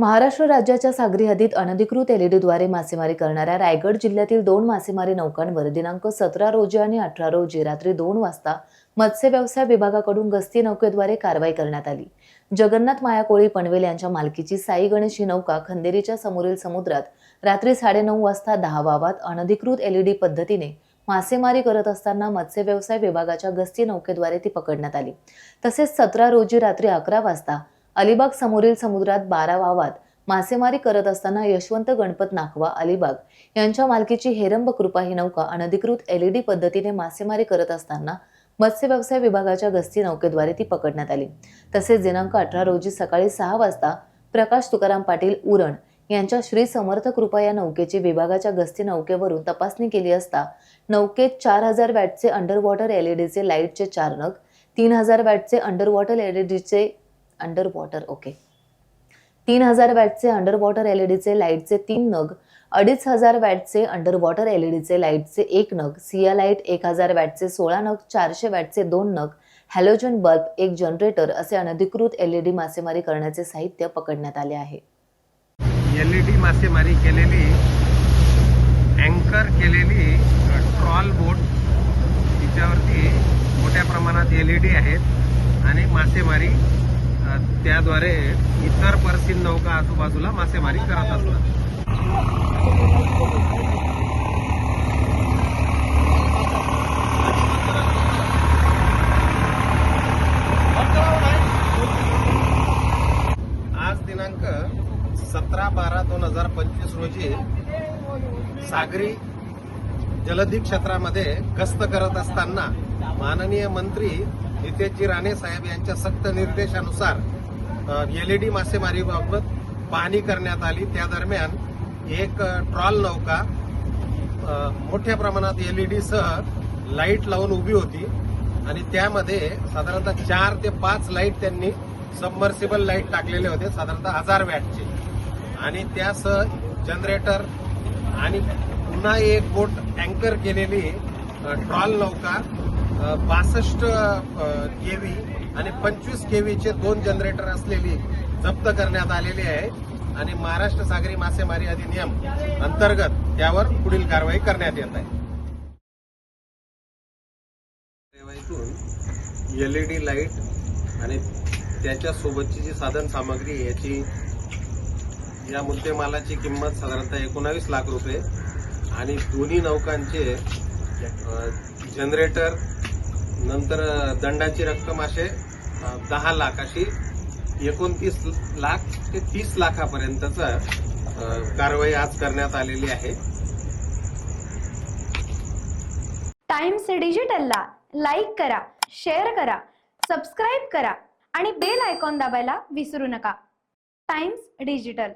महाराष्ट्र राज्याच्या सागरी हद्दीत अनधिकृत एलईडीद्वारे मासेमारी करणाऱ्या रायगड जिल्ह्यातील 2 मासेमारी नौकांवर दिनांक 17 रोजी आणि 18 रोजी रात्री 2 वाजता मत्स्य व्यवसाय विभागाकडून गस्ती नौकेद्वारे कारवाई करण्यात आली। जगन्नाथ माया कोळी पनवेल यांच्या मालकीची साई गणेश ही नौका खंदेरीच्या समोरील समुद्रात रात्री 9:30 वाजता 10 वावात अनधिकृत एलईडी पद्धतीने मासेमारी करत असताना मत्स्य व्यवसाय विभागाच्या गस्ती नौकेद्वारे ती पकडण्यात आली। तसेच 17 रोजी रात्री 11 वाजता अलिबाग समोरील समुद्रात 12 वावात मासेमारी करत असताना यशवंत गणपत नाखवा अलिबाग यांच्या मालकीची हेरंब कृपा ही नौका अनधिकृत एलईडी पद्धतीने मासेमारी करत असताना मत्स्य व्यवसाय विभागाच्या गस्ती नौकेद्वारे ती पकडण्यात आली। तसेच दिनांक 18 रोजी सकाळी 6 वाजता प्रकाश तुकाराम पाटील उरण यांच्या श्री समर्थ कृपा या नौकेची विभागाच्या गस्ती नौकेवरून तपासणी केली असता नौकेत 4000 वॅटचे अंडर वॉटर एलईडीचे लाईटचे 4 नग, 3000 वॅटचे अंडर वॉटर एलईडीचे 3000 वॅटचे अंडर वॉटर एलईडीचे लाईटचे 3 नग, 2500 वॅटचे अंडर वॉटर एलईडीचे लाईटचे 1 नग, सिया लाईट 1000 वॅटचे 16 नग, 400 वॅटचे 2 नग, हॅलोजन बल्ब 1 जनरेटर असे अनधिकृत एलईडी मासेमारी करण्याचे साहित्य पकडण्यात आले आहे। एलईडी मासेमारी केलेली अँकर केलेली ट्रॉल बोट, तिच्यावरती मोठ्या प्रमाणात एलईडी आहेत आणि मासेमारी त्याद्वारे इतर परसीन नौका आजूबाजूला मासेमारी करत असतात। आज दिनांक 17/12/2025 रोजी सागरी जलधी क्षेत्रामध्ये गस्त करत असताना माननीय मंत्री नितेशजी राणे साहेब यांच्या सक्त निर्देशानुसार एलईडी मासेमारीबाबत पाहणी करण्यात आली। त्या दरम्यान एक ट्रॉल नौका मोठ्या प्रमाणात एलईडी सह लाईट लावून उभी होती आणि त्यामध्ये साधारणतः 4 ते 5 लाईट त्यांनी सबमर्सिबल लाईट टाकलेले होते, साधारणतः 1000 वॅटचे, आणि त्यासह जनरेटर आणि पुन्हा एक बोट अँकर केलेली ट्रॉल नौका 62 केव्ही आणि 25 केव्हीचे 2 जनरेटर असलेली जप्त करण्यात आलेली आहे आणि महाराष्ट्र सागरी मासेमारी अधिनियम अंतर्गत त्यावर पुढील कारवाई करण्यात येत आहे। एलईडी लाईट आणि त्याच्यासोबतची जी साधन सामग्री याची या मुद्देमालाची किंमत साधारणतः 19 लाख रुपये आणि दोन्ही नौकांचे जनरेटर नंतर दंडाची रक्कम असे 10 लाख अशी 29 लाख ते 30 लाखापर्यंतचा कारवाई आज करण्यात आलेली आहे। टाइम्स डिजिटलला लाईक करा, शेअर करा, सबस्क्राईब करा आणि बेल आयकॉन दाबायला विसरू नका। Times digital.